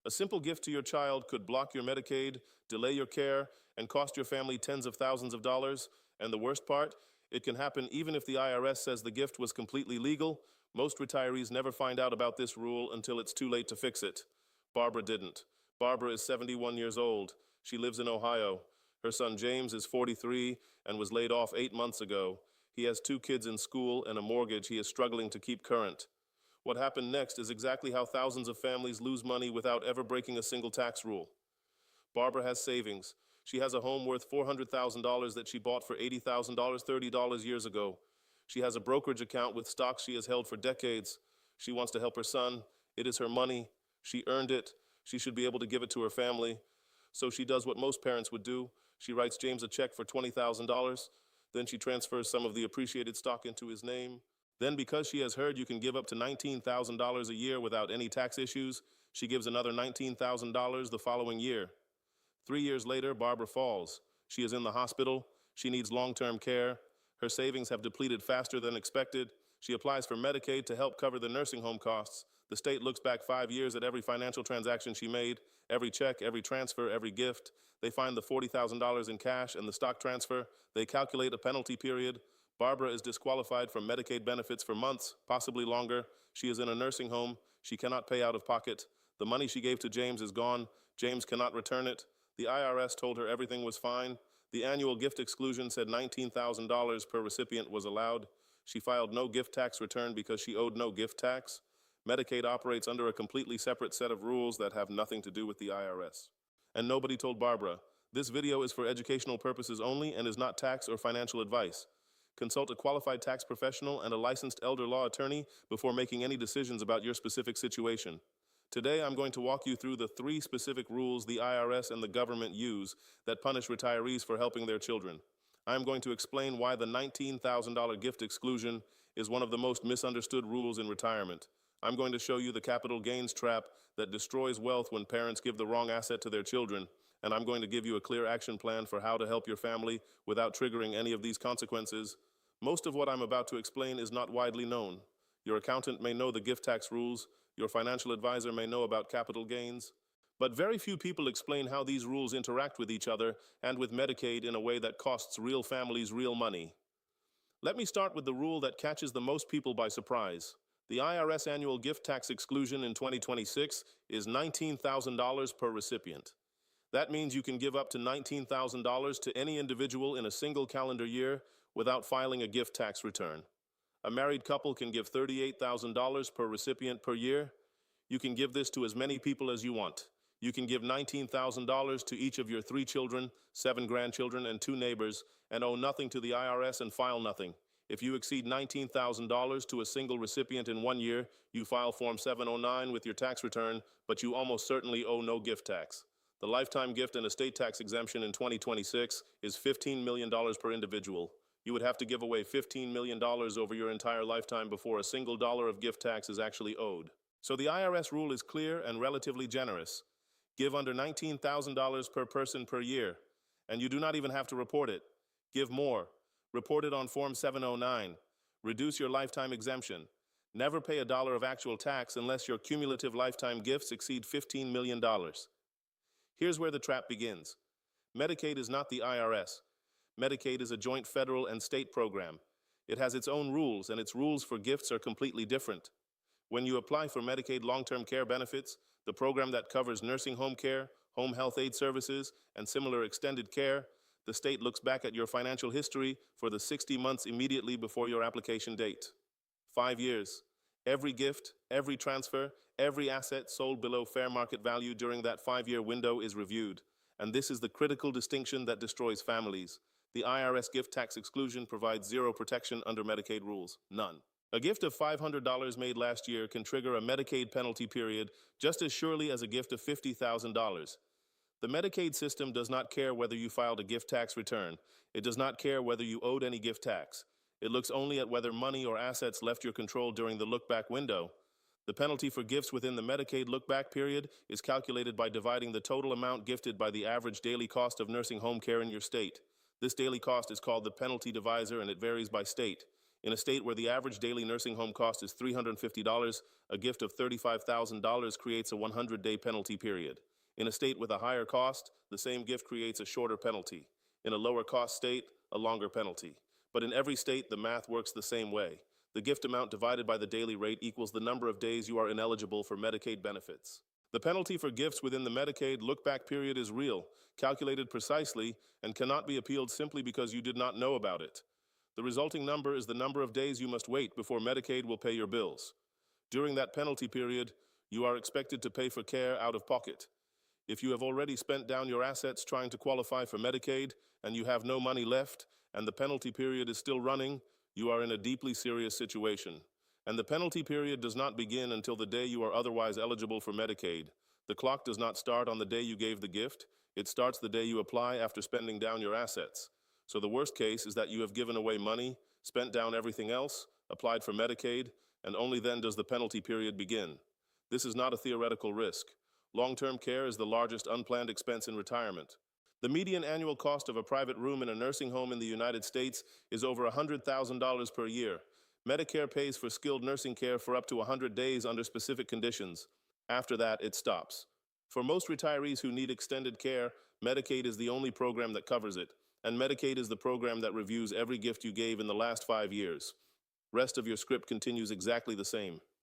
A simple gift to your child could block your Medicaid, delay your care, and cost your family tens of thousands of dollars. And the worst part, it can happen even if the IRS says the gift was completely legal. Most retirees never find out about this rule until it's too late to fix it. Barbara didn't. Barbara is 71 years old. She lives in Ohio. Her son James is 43 and was laid off 8 months ago. He has 2 kids in school and a mortgage he is struggling to keep current. What happened next is exactly how thousands of families lose money without ever breaking a single tax rule. Barbara has savings. She has a home worth $400,000 that she bought for $80,000 $30 years ago. She has a brokerage account with stocks she has held for decades. She wants to help her son. It is her money. She earned it. She should be able to give it to her family. So she does what most parents would do. She writes James a check for $20,000. Then she transfers some of the appreciated stock into his name. Then, because she has heard you can give up to $19,000 a year without any tax issues, she gives another $19,000 the following year. 3 years later, Barbara falls. She is in the hospital. She needs long-term care. Her savings have depleted faster than expected. She applies for Medicaid to help cover the nursing home costs. The state looks back 5 years at every financial transaction she made, every check, every transfer, every gift. They find the $40,000 in cash and the stock transfer. They calculate a penalty period. Barbara is disqualified from Medicaid benefits for months, possibly longer. She is in a nursing home. She cannot pay out of pocket. The money she gave to James is gone. James cannot return it. The IRS told her everything was fine. The annual gift exclusion said $19,000 per recipient was allowed. She filed no gift tax return because she owed no gift tax. Medicaid operates under a completely separate set of rules that have nothing to do with the IRS. And nobody told Barbara. This video is for educational purposes only and is not tax or financial advice. Consult a qualified tax professional and a licensed elder law attorney before making any decisions about your specific situation. Today, I'm going to walk you through the 3 specific rules the IRS and the government use that punish retirees for helping their children. I'm going to explain why the $19,000 gift exclusion is one of the most misunderstood rules in retirement. I'm going to show you the capital gains trap that destroys wealth when parents give the wrong asset to their children, and I'm going to give you a clear action plan for how to help your family without triggering any of these consequences. Most of what I'm about to explain is not widely known. Your accountant may know the gift tax rules, your financial advisor may know about capital gains, but very few people explain how these rules interact with each other and with Medicaid in a way that costs real families real money. Let me start with the rule that catches the most people by surprise. The IRS annual gift tax exclusion in 2026 is $19,000 per recipient. That means you can give up to $19,000 to any individual in a single calendar year without filing a gift tax return. A married couple can give $38,000 per recipient per year. You can give this to as many people as you want. You can give $19,000 to each of your 3 children, 7 grandchildren, and 2 neighbors, and owe nothing to the IRS and file nothing. If you exceed $19,000 to a single recipient in 1 year, you file Form 709 with your tax return, but you almost certainly owe no gift tax. The lifetime gift and estate tax exemption in 2026 is $15 million per individual. You would have to give away $15 million over your entire lifetime before a single dollar of gift tax is actually owed. So the IRS rule is clear and relatively generous. Give under $19,000 per person per year, and you do not even have to report it. Give more. Report it on Form 709. Reduce your lifetime exemption. Never pay $1 of actual tax unless your cumulative lifetime gifts exceed $15 million. Here's where the trap begins. Medicaid is not the IRS. Medicaid is a joint federal and state program. It has its own rules, and its rules for gifts are completely different. When you apply for Medicaid long-term care benefits, the program that covers nursing home care, home health aid services, and similar extended care, the state looks back at your financial history for the 60 months immediately before your application date. 5 years. Every gift, every transfer, every asset sold below fair market value during that 5-year window is reviewed. And this is the critical distinction that destroys families. The IRS gift tax exclusion provides zero protection under Medicaid rules. None. A gift of $500 made last year can trigger a Medicaid penalty period just as surely as a gift of $50,000. The Medicaid system does not care whether you filed a gift tax return. It does not care whether you owed any gift tax. It looks only at whether money or assets left your control during the look-back window. The penalty for gifts within the Medicaid look-back period is calculated by dividing the total amount gifted by the average daily cost of nursing home care in your state. This daily cost is called the penalty divisor, and it varies by state. In a state where the average daily nursing home cost is $350, a gift of $35,000 creates a 100-day penalty period. In a state with a higher cost, the same gift creates a shorter penalty. In a lower cost state, a longer penalty. But in every state, the math works the same way. The gift amount divided by the daily rate equals the number of days you are ineligible for Medicaid benefits. The penalty for gifts within the Medicaid look-back period is real, calculated precisely, and cannot be appealed simply because you did not know about it. The resulting number is the number of days you must wait before Medicaid will pay your bills. During that penalty period, you are expected to pay for care out of pocket. If you have already spent down your assets trying to qualify for Medicaid and you have no money left and the penalty period is still running, you are in a deeply serious situation. And the penalty period does not begin until the day you are otherwise eligible for Medicaid. The clock does not start on the day you gave the gift. It starts the day you apply after spending down your assets. So the worst case is that you have given away money, spent down everything else, applied for Medicaid, and only then does the penalty period begin. This is not a theoretical risk. Long-term care is the largest unplanned expense in retirement. The median annual cost of a private room in a nursing home in the United States is over $100,000 per year. Medicare pays for skilled nursing care for up to 100 days under specific conditions. After that, it stops. For most retirees who need extended care, Medicaid is the only program that covers it, and Medicaid is the program that reviews every gift you gave in the last 5 years. Rest of your script continues exactly the same.